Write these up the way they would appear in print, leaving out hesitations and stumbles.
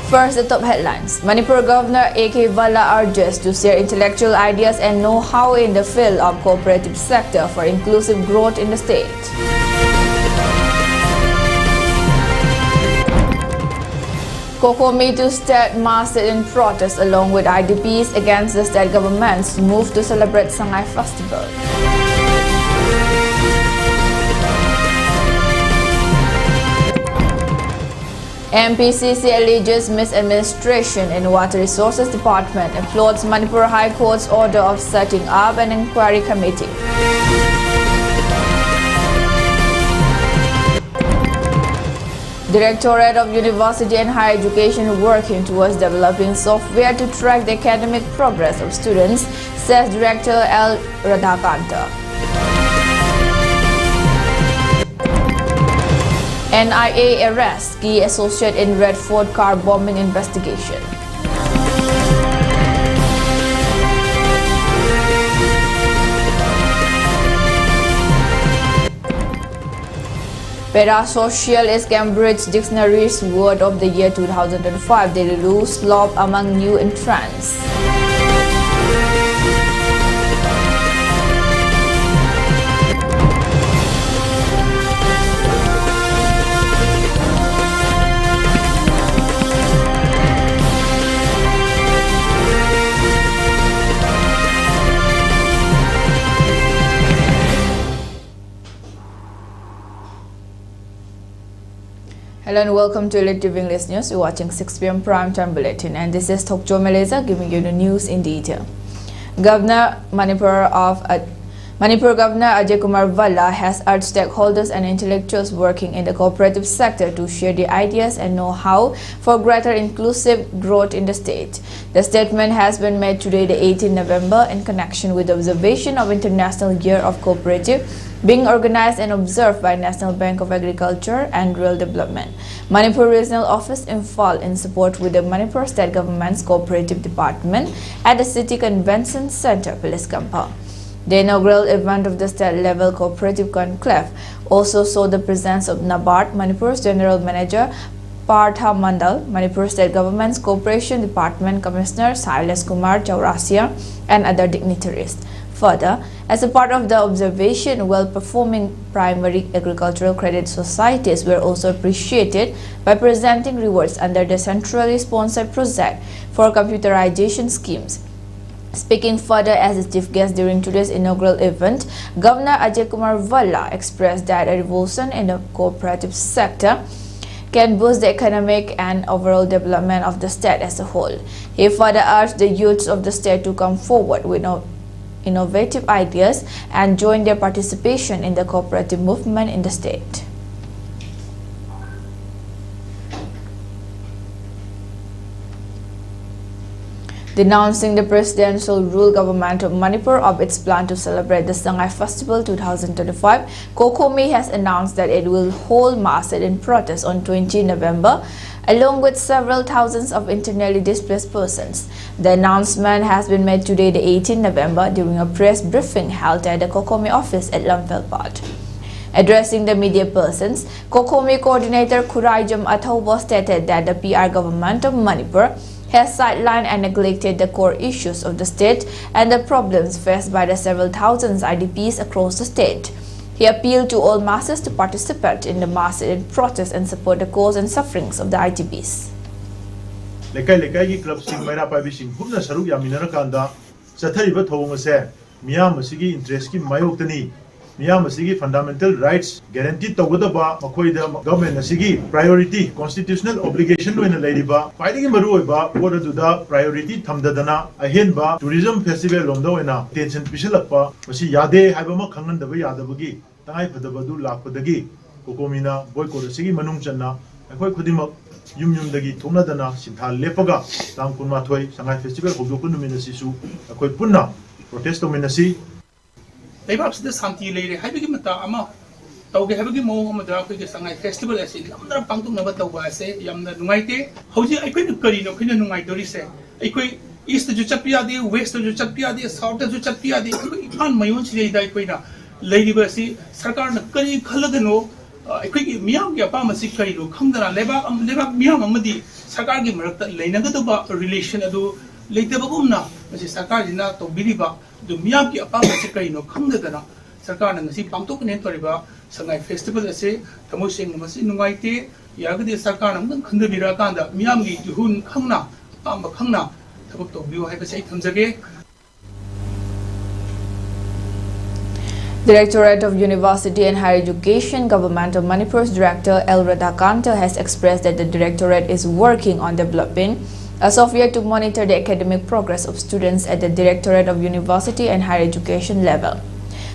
First, the top headlines. Manipur Governor A.K. Valla urges to share intellectual ideas and know-how in the field of cooperative sector for inclusive growth in the state. Kokomi to state marched in protest along with IDPs against the state government's move to celebrate Sangai Festival. MPCC alleges misadministration in Water Resources Department and applauds Manipur High Court's order of setting up an inquiry committee. Directorate of University and Higher Education working towards developing software to track the academic progress of students, says Director L. Radhakanta. NIA arrests key associate in Red Fort car bombing investigation. Parasocial is Cambridge Dictionary's word of the year 2005. They lose love among new entrants. Hello and welcome to ELITETV English News. You're watching 6 p.m. Prime Time Bulletin, and this is Aleza giving you the news in detail. Manipur Governor Ajay Kumar Valla has urged stakeholders and intellectuals working in the cooperative sector to share the ideas and know-how for greater inclusive growth in the state. The statement has been made today, the 18th November, in connection with the observation of International Year of Cooperative being organized and observed by National Bank of Agriculture and Rural Development, Manipur Regional Office Imphal, in support with the Manipur State Government's Cooperative Department at the City Convention Center, Police Compound. The inaugural event of the state-level cooperative conclave also saw the presence of NABARD, Manipur's General Manager Partha Mandal, Manipur State Government's Cooperation Department Commissioner Silas Kumar Chaurasia, and other dignitaries. Further, as a part of the observation, well-performing primary agricultural credit societies were also appreciated by presenting rewards under the centrally sponsored project for computerization schemes. Speaking further as a chief guest during today's inaugural event, Governor Ajay Kumar Valla expressed that a revolution in the cooperative sector can boost the economic and overall development of the state as a whole. He further urged the youths of the state to come forward with innovative ideas and join their participation in the cooperative movement in the state. Denouncing the presidential rule government of Manipur of its plan to celebrate the Sangai Festival 2025, Kokomi has announced that it will hold mass in protest on 20 November, along with several thousands of internally displaced persons. The announcement has been made today, the 18th November, during a press briefing held at the Kokomi office at Lamphel. Addressing the media persons, Kokomi coordinator Khuraijam Athobo stated that the PR government of Manipur has sidelined and neglected the core issues of the state and the problems faced by the several thousands IDPs across the state. He appealed to all masses to participate in the mass protest and support the cause and sufferings of the IDPs. Lekai club sing maira paibi sing humna saruk yaminara kanda chathariba thong ase miyam asigi interest ki mayoktani miyam asigi fundamental rights guaranteed tawgadaba makoida government asigi priority constitutional obligation loina leiriba paidigi maru oiba boraduda priority thamdadana ahenba tourism festival lomda oina tension pisalakpa masi yade haiba ma khangandaba yadabagi tangai phadabadu lakpadagi kokomina boycott asigi manung channa akhoi khudimak yum-dagi thonadana sintha lepaga tang kunmathoi Sangai Festival hogdokun numinasi su akhoi punna protest dominasi Leibab sida santi leire haibigi mata ama tawge habigi mo amada khoi Sangai Festival ase lamdar pangtung naba tawba ase yamna nungaite hoji aikhoi nu kari no khina nungai dori se aikhoi east ju chapia de west ju chapia de south ju chapia de ikan mayon si dai koina leiriba si sarkar na kari khalagano akhoi miyam ki apa masi kari lo khangdara lebak miyam amadi सरकार की मरकत लेनगदबा relation अदु लेतबगुमना मसे सरकार जिना तोबिरिबा दु मियाम की अपाम से करिनो खंगदना सरकार न ngasi pangtokne toriba sangai festival ase thamoi seng masi nungaite yagade सरकार न खंदबिरा कांदा मियाम की जुहुन खंगना पाम खंगना थबक तोबियो है बसे थमजगे Directorate of University and Higher Education, Government of Manipur's Director Aleza has expressed that the Directorate is working on developing a software to monitor the academic progress of students at the Directorate of University and Higher Education level.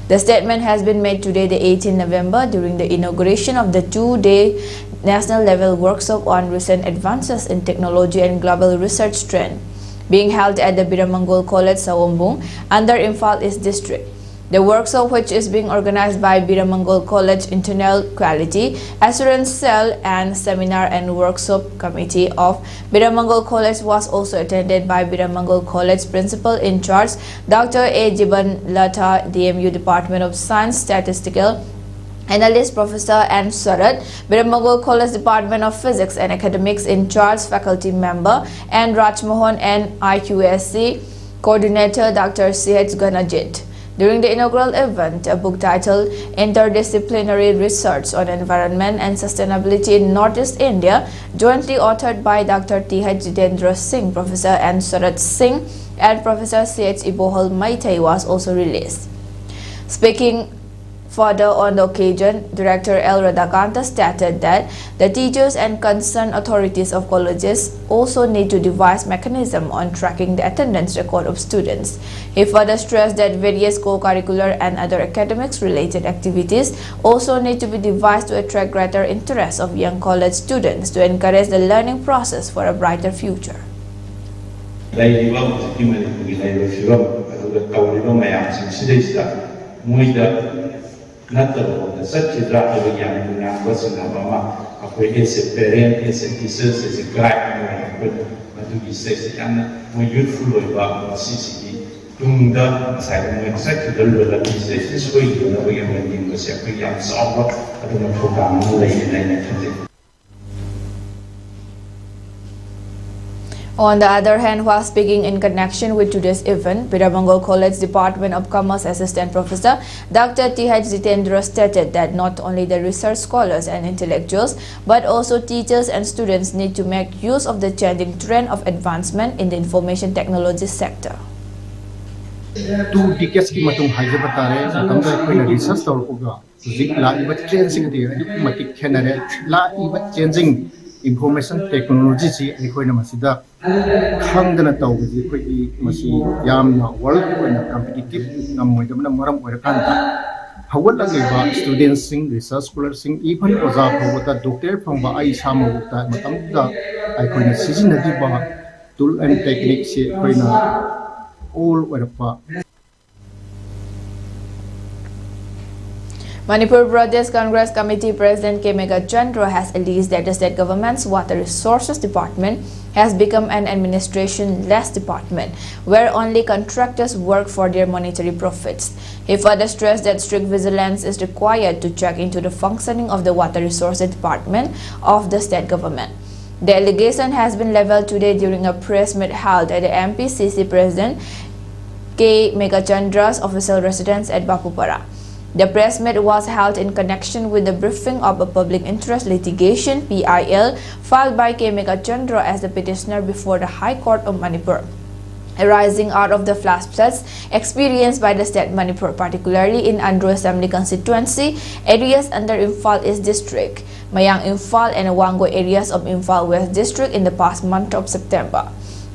The statement has been made today, the 18th November, during the inauguration of the two-day national level workshop on recent advances in technology and global research trend, being held at the Biramangol College, Sawombung, under Imphal East District. The workshop, which is being organized by Biramangol College Internal Quality Assurance Cell and Seminar and Workshop Committee of Biramangol College, was also attended by Biramangol College Principal in Charge Dr. A. Jiban Lata, DMU Department of Science Statistical Analyst Professor N. Sarat, Biramangol College Department of Physics and Academics in Charge Faculty Member N. Rajmohan and IQSC Coordinator Dr. C.H. Ganajit. During the inaugural event, a book titled Interdisciplinary Research on Environment and Sustainability in Northeast India, jointly authored by Dr. T.H. Jitendra Singh, Professor N. Sarat Singh, and Professor C.H. Ibohol Maitai, was also released. Speaking further on the occasion, Director Aleza stated that the teachers and concerned authorities of colleges also need to devise mechanism on tracking the attendance record of students. He further stressed that various co-curricular and other academics-related activities also need to be devised to attract greater interest of young college students to encourage the learning process for a brighter future. Not the such a drop of a young man wasn't a mama, as a parent, as a teacher, as a guide, but to be says when youthful about CCD, doing the side when such a little bit of this way, you know, we are making the second young solver, I don't know, program later. On the other hand, while speaking in connection with today's event, Biramangol College Department of Commerce Assistant Professor Dr. T.H. Jitendra stated that not only the research scholars and intellectuals, but also teachers and students need to make use of the changing trend of advancement in the information technology sector. 2 decades ki matung haje batare matam da koi research tor uga zik la iba changing de matik khenare la iba changing information technology si koi na masida khangdana tawgi koi masi yamna world koi na competitive namoi da maram oi kan ta hawal la ba students sing research scholars sing even oza phawata doctor phangba ai samu ta matam da ai koi na sijina di ba tool and technique si koi na all over. Manipur Pradesh Congress Committee President K. Megachandra has alleged that the state government's Water Resources Department has become an administration-less department, where only contractors work for their monetary profits. He further stressed that strict vigilance is required to check into the functioning of the Water Resources Department of the state government. The allegation has been leveled today during a press meet held at the MPCC President K. Megachandra's official residence at Bapupara. The press meet was held in connection with the briefing of a public interest litigation (PIL) filed by K. Megachandra as the petitioner before the High Court of Manipur, arising out of the flash floods experienced by the state Manipur, particularly in Andhra Assembly constituency, areas under Imphal East District, Mayang Imphal and Wango areas of Imphal West District in the past month of September.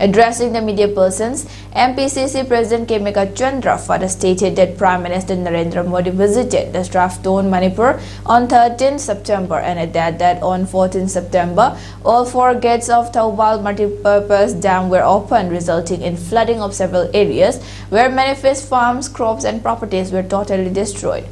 Addressing the media persons, MPCC President K. Megachandra further stated that Prime Minister Narendra Modi visited the Strathdown, Manipur on 13 September and added that on 14 September, all 4 gates of Taubal multipurpose dam were opened, resulting in flooding of several areas where many fish farms, crops and properties were totally destroyed.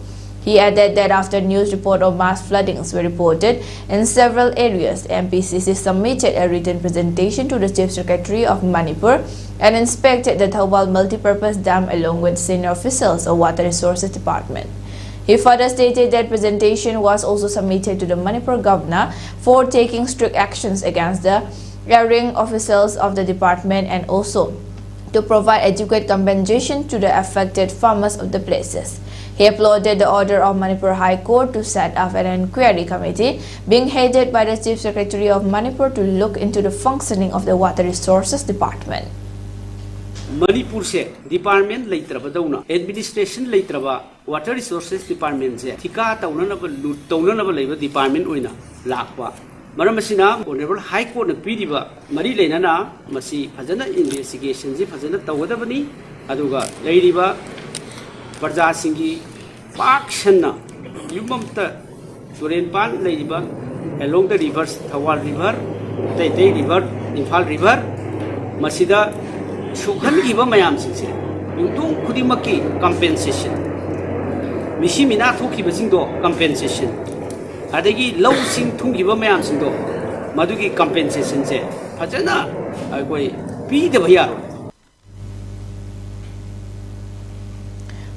He added that after news report of mass floodings were reported in several areas, MPCC submitted a written presentation to the Chief Secretary of Manipur and inspected the Taubal multipurpose dam along with senior officials of Water Resources Department. He further stated that presentation was also submitted to the Manipur governor for taking strict actions against the airing officials of the department and also to provide adequate compensation to the affected farmers of the places. He applauded the order of Manipur High Court to set up an inquiry committee being headed by the Chief Secretary of Manipur to look into the functioning of the Water Resources Department. Manipur se department leitraba dauna administration leitraba Water Resources Department se thika taunanaba leiba department oina lakwa maramasina Honorable High Court na pidiba mari leinana masi phajana investigation ji phajana tawgadabani aduga leiriba Parja Singi Park Shanna Yumamta Turenpan Ladybug along the rivers Tawal River, Tete River, Infal River, Masida Shukan Giva Mayam Sisi, Yudung Kudimaki compensation. Mishimina Tuki Basindo compensation. Adegi low sing Tungiva Mayam Sindo, Maduki compensation say, Pajana, I go be the Vaya.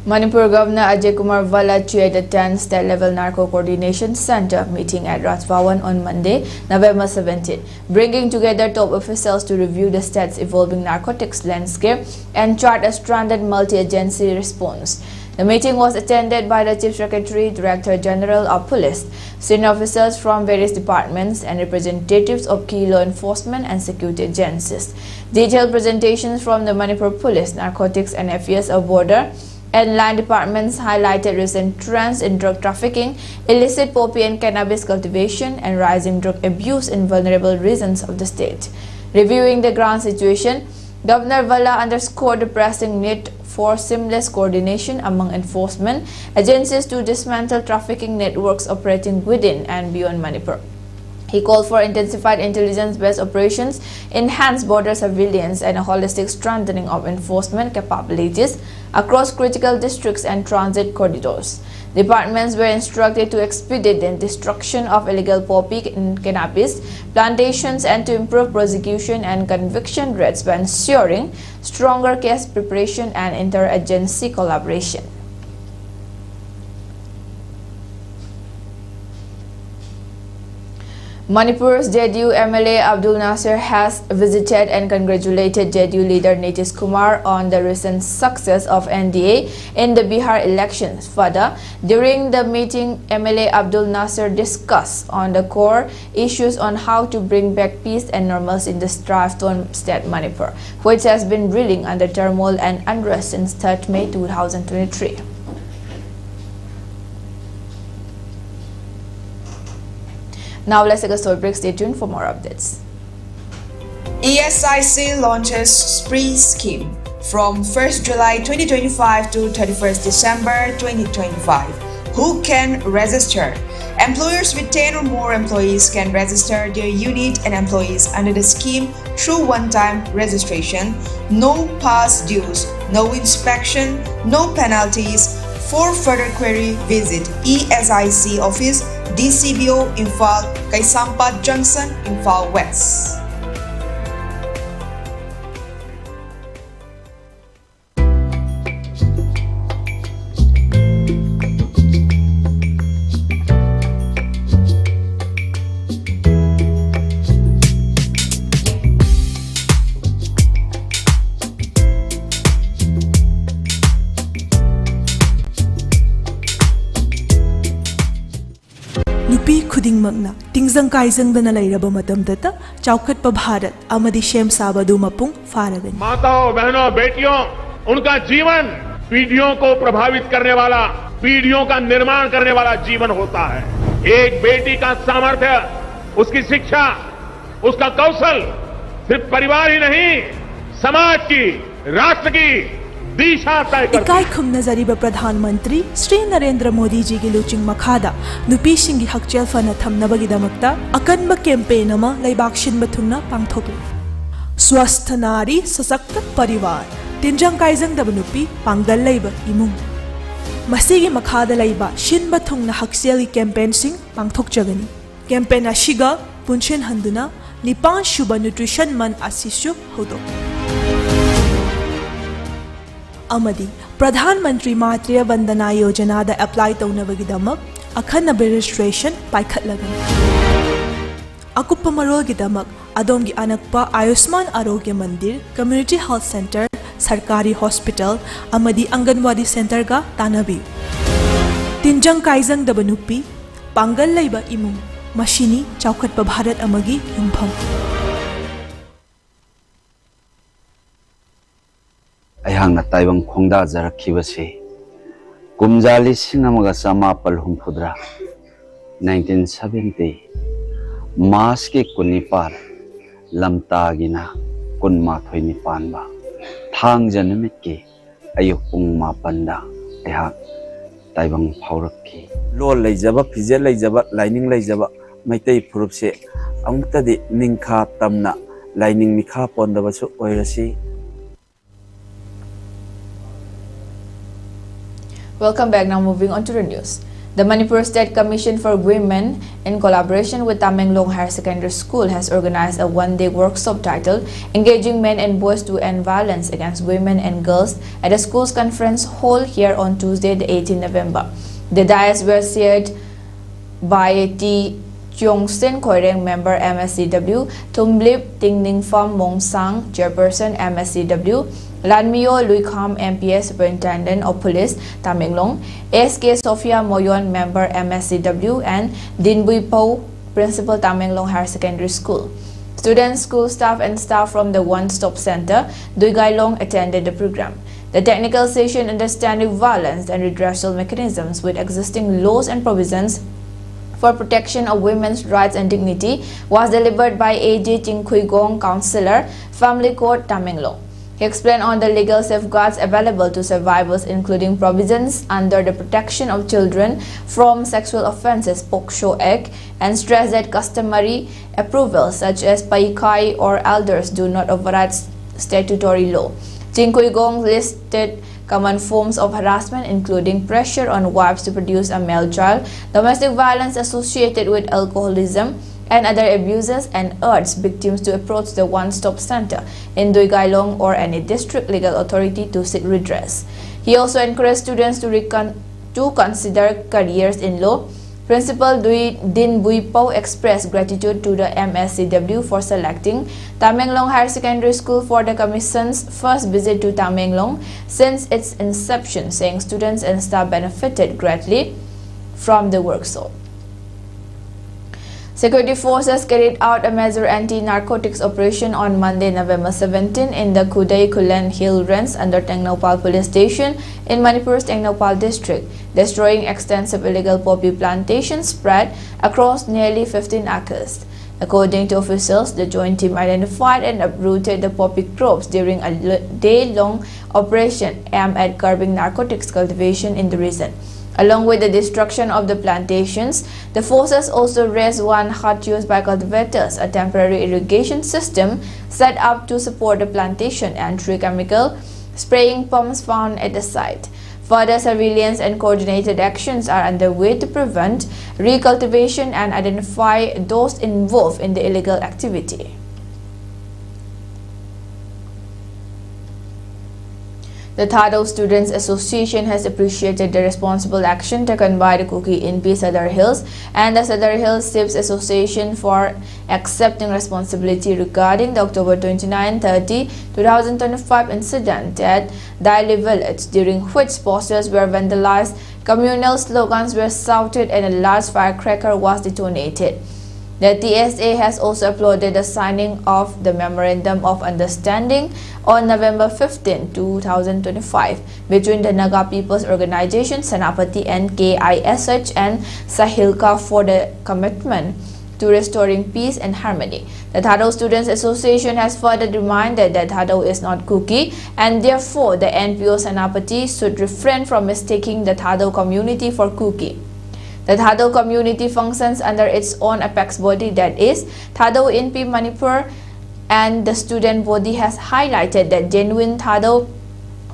Manipur Governor Ajay Kumar Valla chaired the 10th State Level Narco Coordination Center meeting at Rajbhawan on Monday, November 17, bringing together top officials to review the state's evolving narcotics landscape and chart a stranded multi-agency response. The meeting was attended by the Chief Secretary, Director General of Police, senior officers from various departments, and representatives of key law enforcement and security agencies. Detailed presentations from the Manipur Police, Narcotics and Affairs of Border and line departments highlighted recent trends in drug trafficking, illicit poppy and cannabis cultivation, and rising drug abuse in vulnerable regions of the state. Reviewing the ground situation, Governor Valla underscored the pressing need for seamless coordination among enforcement agencies to dismantle trafficking networks operating within and beyond Manipur. He called for intensified intelligence-based operations, enhanced border surveillance, and a holistic strengthening of enforcement capabilities across critical districts and transit corridors. Departments were instructed to expedite the destruction of illegal poppy and cannabis plantations and to improve prosecution and conviction rates by ensuring stronger case preparation and interagency collaboration. Manipur's JDU MLA Abdul Nasir has visited and congratulated JDU leader Nitish Kumar on the recent success of NDA in the Bihar elections. Further, during the meeting, MLA Abdul Nasir discussed on the core issues on how to bring back peace and normalcy in the strife-torn state Manipur, which has been reeling under turmoil and unrest since 3rd May 2023. Now let's take a short break. Stay tuned for more updates. ESIC launches Spree scheme from 1st July 2025 to 31st December 2025. Who can register? Employers with 10 or more employees can register their unit and employees under the scheme through one-time registration, no past dues, no inspection, no penalties. For further query, visit ESIC office, DCBO Infal, Kaisampat Junction, Infal West. Nupi khudingmakna tingzang kaizang dana lairaba matamdata chaukat Bharat amadi shem sabadu mapung faragani. माताओं बहनों बेटियों उनका जीवन पीढ़ियों को प्रभावित करने वाला, पीढ़ियों का निर्माण करने वाला जीवन होता है। एक बेटी का सामर्थ्य, उसकी शिक्षा, उसका कौशल सिर्फ परिवार ही नहीं, समाज की, राष्ट्र की इकाई खुमना जरीब प्रधानमंत्री श्री नरेंद्र मोदी जी की लुचिंग मखादा नुपी सिंगी हकचेल फना थमनबगिदमक्ता अकनब कैंपेन अमा लैबाक सिनब थुंगना पांगथोकले। स्वस्थ नारी सशक्त परिवार तिंजंग काइजंग दब नुपी पांगल लैब इमुंग मसीगी मखादा लैबा सिनब थुंगना हकचेल कैंपेन सिंग पांगथोकजगनी। कैंपेन अशिगा पुनशन हंदुना निपान शुभ न्यूट्रिशन मन असिसु होदो। अमदी प्रधानमंत्री मातृ वंदना योजना दा अप्लाई तौनबगिदमक अखनब रजिस्ट्रेशन पाइखतलगनी। Akupa marolgidamak adomgi anakpa Ayushman Arogya Mandir, Community Health Center, Sarkari Hospital, amadi Anganwadi Center ga tanabi. Tinjang kaizang dabanupi, Pangal Laiba Imung, Mashini, Chaukat Bharat Amagi, Yumpham. Ayang na taibang khongda jarakibasi kumjali singamaga samapal humpudra 1970 Mas ki kunipar lamtagina kunmathoi nipan ba thang janamit ki ayuk pung mapanda ayang taibang phaurakki lo leijaba phije leijaba lining leijaba maitai phurupse amtadi ningkha tamna lining mikha pondabasu oirasi. Welcome back. Now moving on to the news. The Manipur State Commission for Women, in collaboration with Tamenglong Higher Secondary School, has organized a one-day workshop titled Engaging Men and Boys to End Violence Against Women and Girls at the school's conference hall here on Tuesday, the 18th November. The dais were chaired by T. Kyongsen Koireng, member MSCW, Tumblip Tingning Pham Mong Sang, chairperson MSCW, Lanmio Luikham, MPS Superintendent of Police, Tamenglong, SK Sophia Moyon, member MSCW, and Dinbui Po, principal Tamenglong Higher Secondary School. Students, school staff, and staff from the One-Stop Center, Duigailong, attended the program. The technical session, Understanding Violence and Redressal Mechanisms with Existing Laws and Provisions for Protection of Women's Rights and Dignity, was delivered by A.J. Tingkuigong, Councillor, Family Court, Tamenglong. He explained on the legal safeguards available to survivors, including provisions under the Protection of Children from Sexual Offences (POCSO) Act, and stressed that customary approvals such as paikai or elders do not override statutory law. Tingkuigong listed common forms of harassment, including pressure on wives to produce a male child, domestic violence associated with alcoholism, and other abuses, and urged victims to approach the One-Stop Center in Duigailong or any district legal authority to seek redress. He also encouraged students to consider careers in law. Principal Din Bui Po expressed gratitude to the MSCW for selecting Tamenglong Higher Secondary School for the Commission's first visit to Tamenglong since its inception, saying students and staff benefited greatly from the workshop. Security forces carried out a major anti-narcotics operation on Monday, November 17 in the Kudai Kulen Hill Range under Tengnaupal Police Station in Manipur's Tengnaupal district, destroying extensive illegal poppy plantations spread across nearly 15 acres. According to officials, the joint team identified and uprooted the poppy crops during a day-long operation aimed at curbing narcotics cultivation in the region. Along with the destruction of the plantations, the forces also razed one hut used by cultivators, a temporary irrigation system set up to support the plantation, and 3 chemical spraying pumps found at the site. Further surveillance and coordinated actions are underway to prevent recultivation and identify those involved in the illegal activity. The Thado Students Association has appreciated the responsible action taken by the Kuki INP Sadar Hills and the Sadar Hills Tips Association for accepting responsibility regarding the October 29-30, 2025 incident at Daily Village, during which posters were vandalized, communal slogans were shouted, and a large firecracker was detonated. The TSA has also applauded the signing of the Memorandum of Understanding on November 15, 2025 between the Naga People's Organization, Senapati and KISH and Sahilka for the commitment to restoring peace and harmony. The Thado Students Association has further reminded that Thado is not Kuki, and therefore the NPO Senapati should refrain from mistaking the Thado community for Kuki. The Thado community functions under its own apex body, that is, Thado INP Manipur, and the student body has highlighted that genuine Thado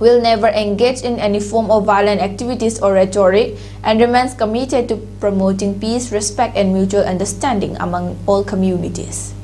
will never engage in any form of violent activities or rhetoric and remains committed to promoting peace, respect, and mutual understanding among all communities.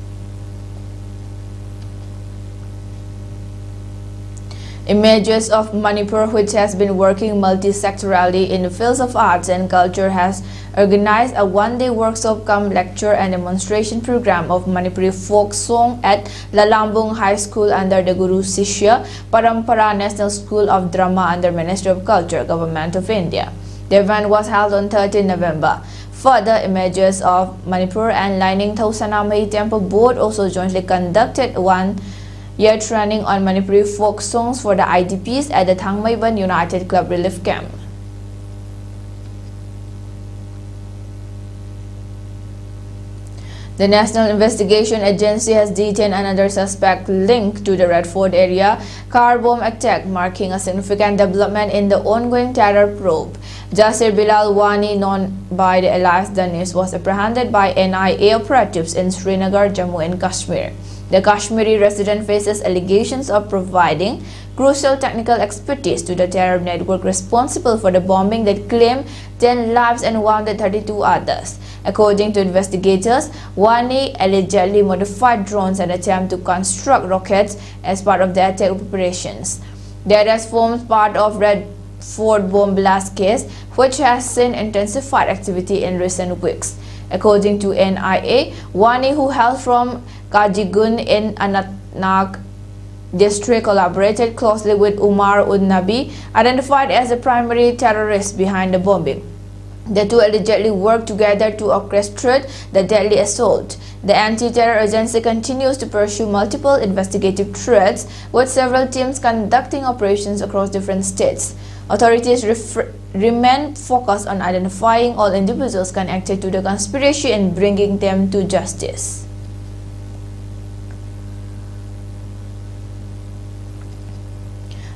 Images of Manipur, which has been working multi-sectorally in the fields of arts and culture, has organized a one-day workshop cum lecture and demonstration program of Manipuri folk song at Lalambung High School under the Guru Sishya Parampara National School of Drama under Ministry of Culture, Government of India. The event was held on 13 November. Further, images of Manipur and Lining Thausanamai Temple Board also jointly conducted one-year training on Manipuri folk songs for the IDPs at the Thangmaiban United Club Relief Camp. The National Investigation Agency has detained another suspect linked to the Red Fort area car bomb attack, marking a significant development in the ongoing terror probe. Jasir Bilal Wani, known by the alias Danis, was apprehended by NIA operatives in Srinagar, Jammu and Kashmir. The Kashmiri resident faces allegations of providing crucial technical expertise to the terror network responsible for the bombing that claimed 10 lives and wounded 32 others. According to investigators, Wani allegedly modified drones and attempted to construct rockets as part of the attack operations. The arrest forms part of Red Fort bomb blast case, which has seen intensified activity in recent weeks. According to NIA, Wani, who hailed from Kajigun in Anantnag district, collaborated closely with Umar Ud-Nabi, identified as the primary terrorist behind the bombing. The two allegedly worked together to orchestrate the deadly assault. The anti-terror agency continues to pursue multiple investigative threads, with several teams conducting operations across different states. Authorities remain focused on identifying all individuals connected to the conspiracy and bringing them to justice.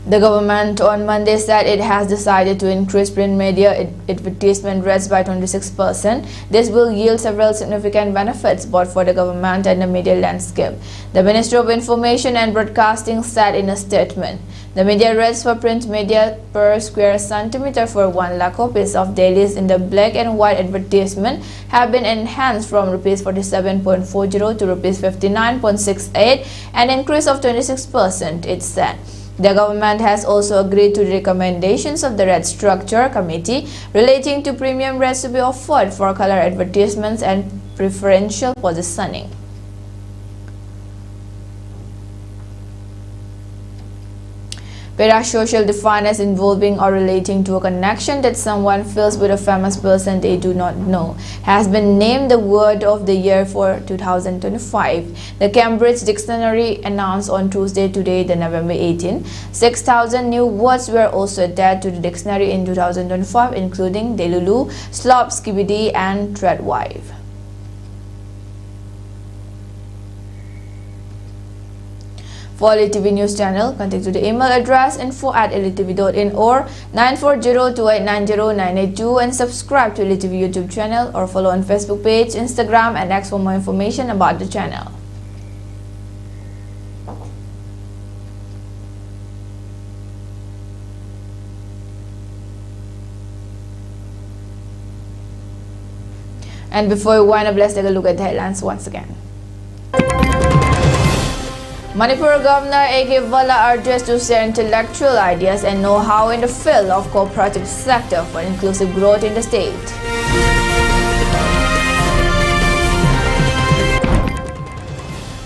The government on Monday said it has decided to increase print media advertisement rates by 26%. This will yield several significant benefits both for the government and the media landscape. The Ministry of Information and Broadcasting said in a statement, the media rates for print media per square centimeter for 1 lakh copies of dailies in the black and white advertisement have been enhanced from Rs 47.40 to Rs 59.68, an increase of 26%, it said. The government has also agreed to the recommendations of the Rate Structure Committee relating to premium rates to be offered for color advertisements and preferential positioning. Parasocial definers involving or relating to a connection that someone feels with a famous person they do not know has been named the word of the year for 2025. The Cambridge Dictionary announced on Tuesday, the November 18, 6,000 new words were also added to the dictionary in 2025, including delulu, slop, skibidi, and threadwife. For ELITETV News Channel, contact to the email address info@elitetv.in or 9402890982 and subscribe to ELITETV YouTube channel or follow on Facebook page, Instagram, and X for more information about the channel. And before we wind up, let's take a look at the headlines once again. Manipur Governor A.K. Vala urges to share intellectual ideas and know-how in the field of cooperative sector for inclusive growth in the state.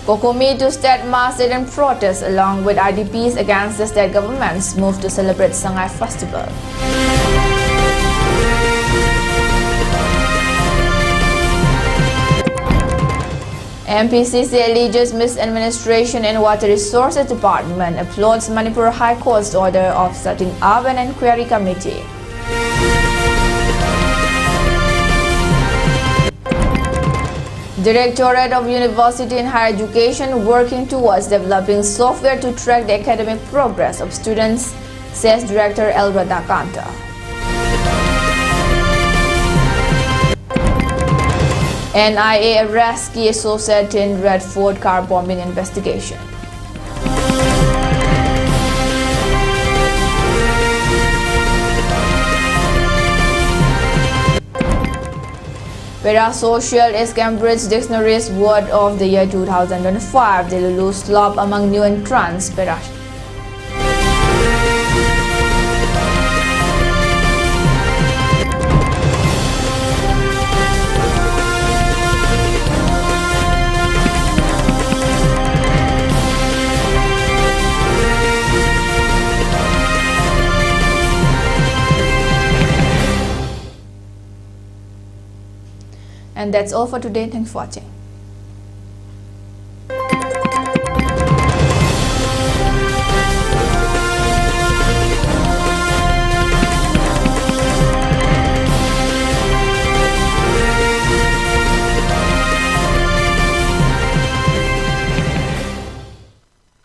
Kokomi to state mass and protest along with IDPs against the state government's move to celebrate Sangai Festival. MPCC alleges misadministration in Water Resources Department, applauds Manipur High Court's order of setting up an inquiry committee. Directorate of University and Higher Education working towards developing software to track the academic progress of students, says Director Aleza. NIA arrests key associate in Red Fort car bombing investigation. Parasocial is Cambridge Dictionary's word of the year 2025. The Lulu slop among new entrants. And that's all for today. Thanks for watching.